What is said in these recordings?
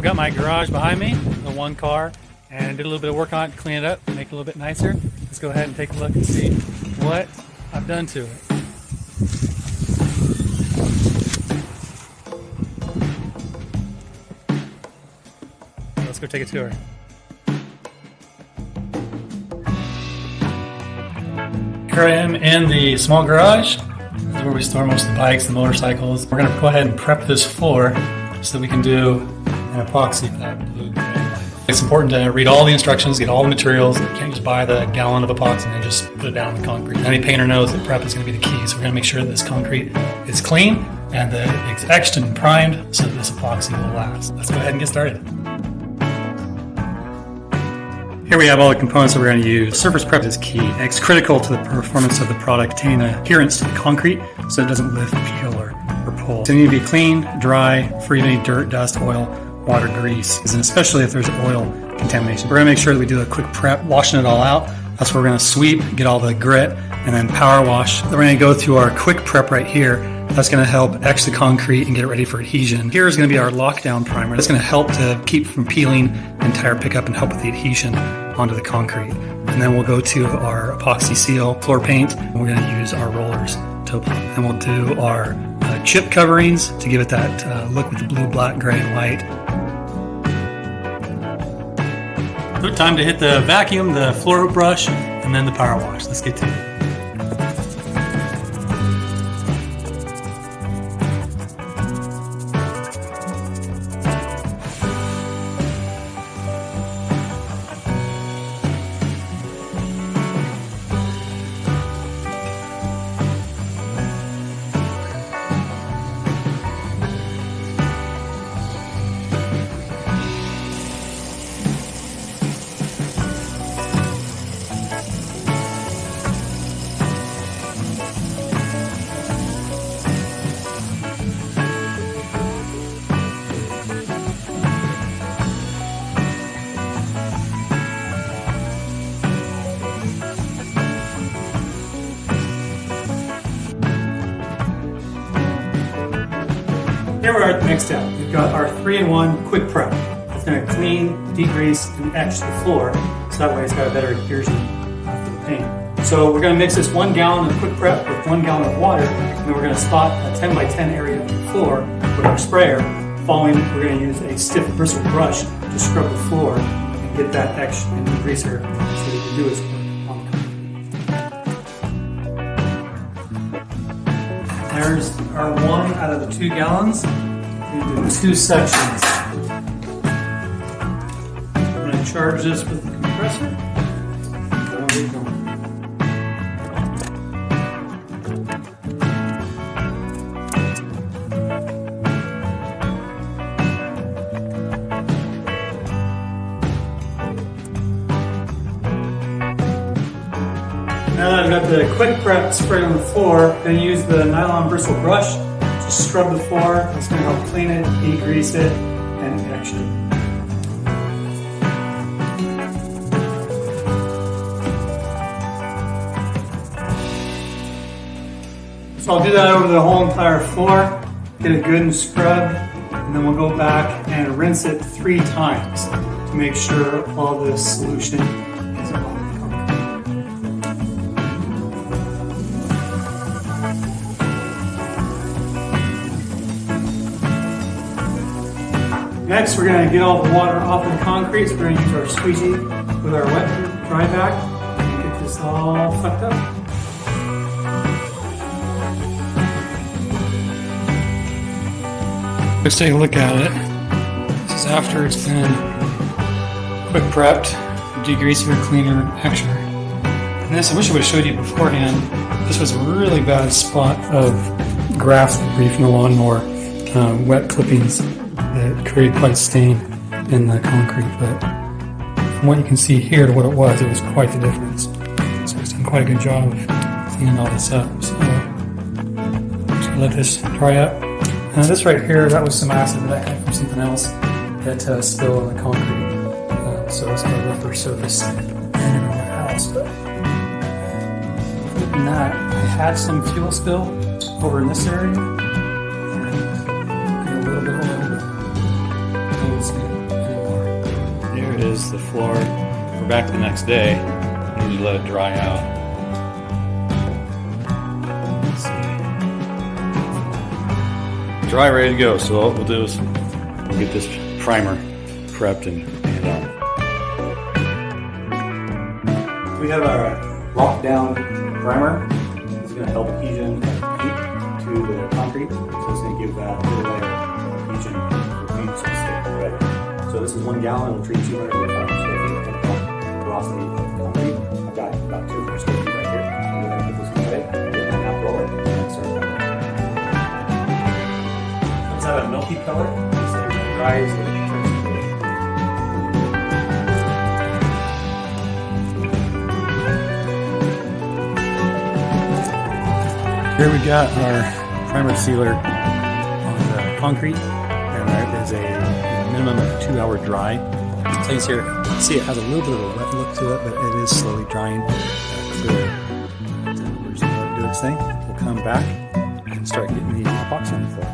Got my garage behind me, the one car, and did a little bit of work on it to clean it up, make it a little bit nicer. Let's go ahead and take a look and see what I've done to it. Let's go take a tour. Here I am in the small garage. This is where we store most of the bikes, the motorcycles. We're going to go ahead and prep this floor so that we can do an epoxy for that blue gray. It's important to read all the instructions, get all the materials. You can't just buy the gallon of epoxy and just put it down on the concrete. Any painter knows that prep is going to be the key, so we're going to make sure that this concrete is clean and that it's etched and primed so that this epoxy will last. Let's go ahead and get started. Here we have all the components that we're going to use. Surface prep is key. It's critical to the performance of the product, maintaining adherence to the concrete so it doesn't lift, peel, or pull. So it needs to be clean, dry, free of any dirt, dust, oil, water, grease, and especially if there's oil contamination. We're going to make sure that we do a quick prep, washing it all out. That's where we're going to sweep, get all the grit, and then power wash. Then we're going to go through our quick prep right here. That's going to help etch the concrete and get it ready for adhesion. Here is going to be our lockdown primer. That's going to help to keep from peeling the entire pickup and help with the adhesion onto the concrete. And then we'll go to our epoxy seal, floor paint, and we're going to use our rollers to apply. And we'll do our chip coverings to give it that look with the blue, black, gray, and white. So time to hit the vacuum, the floor brush, and then the power wash. Let's get to it. Here we are at the next step. We've got our 3-in-1 quick prep. It's going to clean, degrease, and etch the floor, so that way it's got a better adhesion for the paint. So we're going to mix this 1 gallon of quick prep with 1 gallon of water, and then we're going to spot a 10 by 10 area on the floor with our sprayer. Following, we're going to use a stiff bristle brush to scrub the floor and get that etch and degreaser so that we can do its work on the concrete. There's our 1 out of the 2 gallons. We do 2 sections. I'm going to charge this with the compressor. That'll be going. Now that I've got the quick prep sprayed on the floor, I'm going to use the nylon bristle brush to scrub the floor. It's going to help clean it, degrease it, and etch it. So I'll do that over the whole entire floor, get it good and scrubbed, and then we'll go back and rinse it 3 times to make sure all this solution is on. Next, we're going to get all the water off of the concrete, so we're going to use our squeegee with our wet dry vac and get this all sucked up. Let's take a look at it. This is after it's been quick prepped, degreaser, cleaner, etcher. And this, I wish I would have showed you beforehand. This was a really bad spot of grass debris from the lawnmower, wet clippings that created quite a stain in the concrete, but from what you can see here to what it was quite the difference. So it's done quite a good job of cleaning all this up. So just let this dry up. This right here, that was some acid that I had from something else that spilled on the concrete. So it's got a rougher surface than everywhere else. But other than that, I had some fuel spill over in this area. And a little bit over here. You can see it. is the floor. We're back the next day. We need to let it dry out. Let's see. Dry, ready to go. So what we'll do is we'll get this primer prepped and on. We have our lockdown primer. This is going to help adhesion of paint to the concrete. So it's going to give that little layer of adhesion for paint to stick right. So this is 1 gallon. It will treat 285 square feet of velocity of concrete. I've got about 200 square feet right here. I'm going to put this away, get my half roller, and start coloring. Let's have a milky color. So it dries and it turns to blue. Here we got our primer sealer on the concrete, and there is a minimum of 2-hour dry. Place here, see it has a little bit of a wet look to it, but it is slowly drying clear. We're just going to let it do its thing. We'll come back and start getting the epoxy on the floor.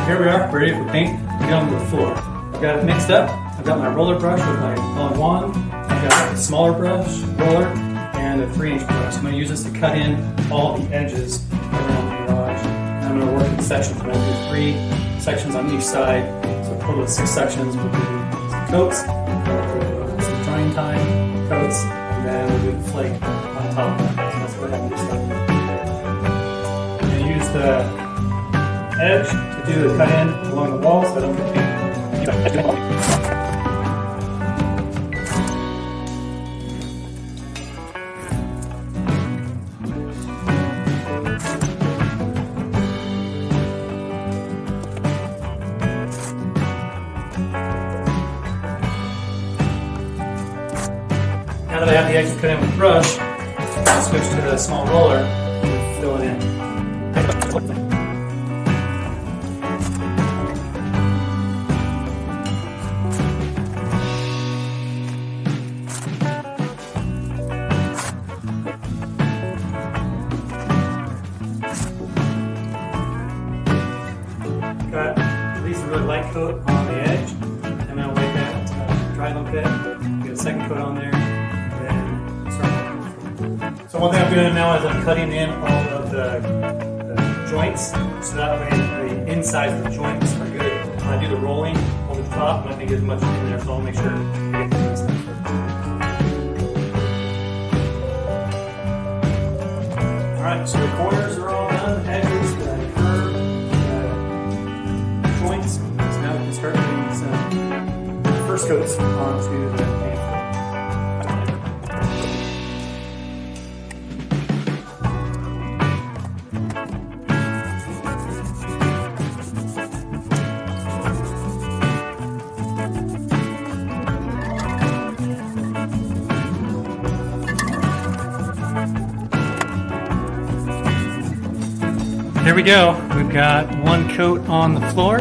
Here we are, ready for paint to get onto the floor. I've got it mixed up. I've got my roller brush with my all in one. I've got a smaller brush, roller, and a 3-inch brush. I'm going to use this to cut in all the edges around the garage. And I'm going to work in sections. I'm going to do 3 sections on each side. So a total of 6 sections. We'll do some coats, some drying time, coats, and then we'll do the flake on top of that. So let's go ahead and get started. I'm going to use the edge to do the cut in along the wall so I don't get paint. Now that I have the edges cut in with the brush, I'll switch to the small roller and fill it in. Got at least a really light coat on the edge, and then I'll wait that dry a little bit, get a second coat on there. So one thing I'm doing now is I'm cutting in all of the joints, so that way the insides of the joints are good. When I do the rolling over the top, I'm not going to get as much in there, so I'll make sure to get the inside first. Alright, so the corners are all done, the edges, the curve, the joints. So now we can start putting some first coats onto the paint. There we go. We've got 1 coat on the floor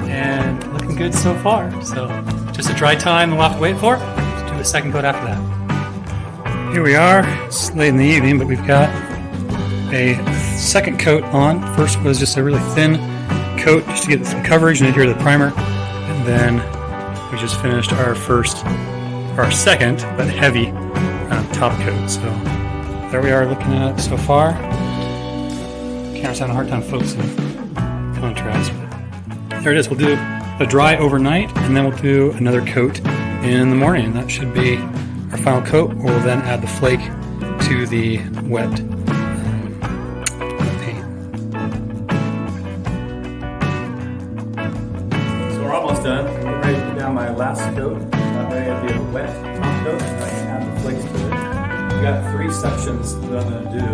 and looking good so far. So just a dry time we'll have to wait for. Let's do a second coat after that. Here we are. It's late in the evening, but we've got a second coat on. First was just a really thin coat just to get some coverage and adhere to the primer. And then we just finished our second, but heavy top coat. So there we are looking at it so far. Camera's having a hard time focusing contrast, but there it is. We'll do a dry overnight, and then we'll do another coat in the morning. That should be our final coat. We'll then add the flake to the wet paint. So we're almost done. I'm getting ready to put down my last coat. That way I'll do a wet top coat, and I can add the flakes to it. We've got 3 sections that I'm going to do.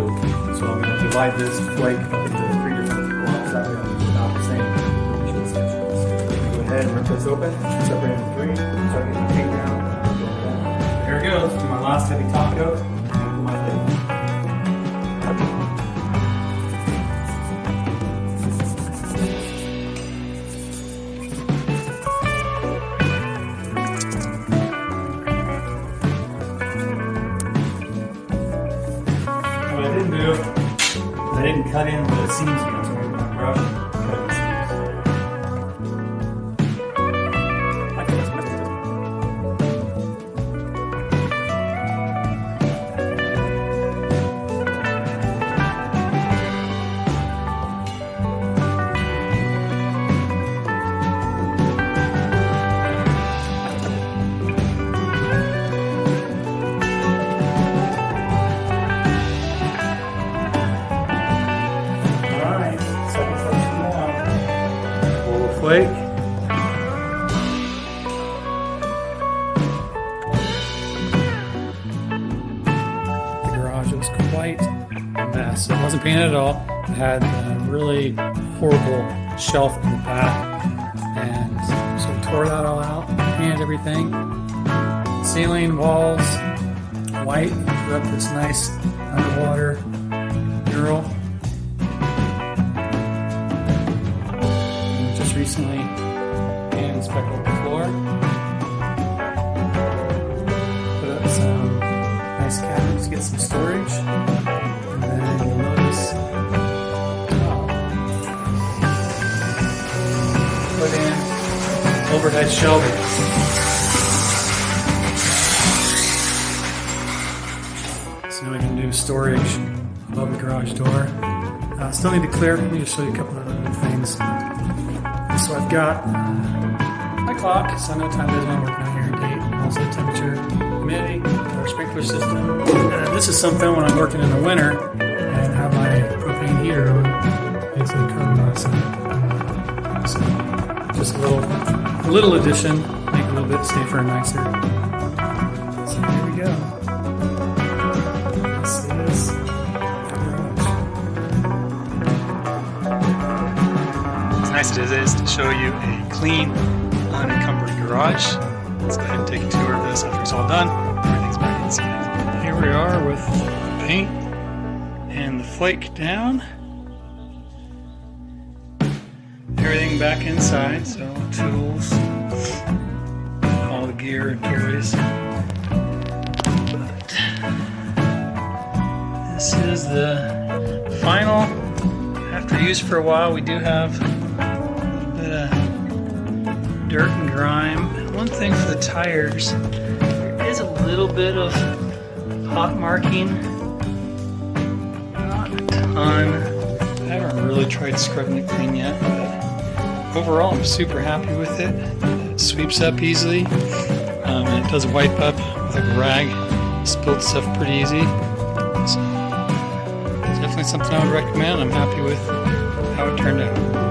So I'm going to divide this flake up into 3 different blocks. That way I'll do about the same sections. Go ahead and rip this open, separate it into 3, start getting the paint down. Here it goes, my last heavy top coat, and put my flake. What I didn't do, I didn't cut in the seams yet, so I'm going to brush and cut the seams. flake. The garage was quite a mess. It wasn't painted at all. It had a really horrible shelf in the back, and so we tore that all out, painted everything. Ceiling, walls, white. Put up this nice underwater mural. And just recently painted and speckled the floor. Put up some nice cabinets to get some storage. And then you'll notice put in overhead shelving. So we can do storage above the garage door. Still need to clear. Let me just show you a couple of other things. So I've got my clock, so I know time is when I'm working on here, date, also temperature, humidity, our sprinkler system. This is something when I'm working in the winter and have my propane heater on. It's a curtain outside. So just a little addition, make it a little bit safer and nicer. So here we go. As it is to show you a clean, unencumbered garage. Let's go ahead and take a tour of this after it's all done. Everything's back inside. Here we are with the paint and the flake down. Everything back inside, so tools, all the gear and toys. But this is the final. After use for a while, we do have dirt and grime. And one thing for the tires, there is a little bit of hot marking. Not a ton. I haven't really tried scrubbing it clean yet, but overall I'm super happy with it. It sweeps up easily, and it does wipe up with a rag. Spilled stuff pretty easy. So, it's definitely something I would recommend. I'm happy with how it turned out.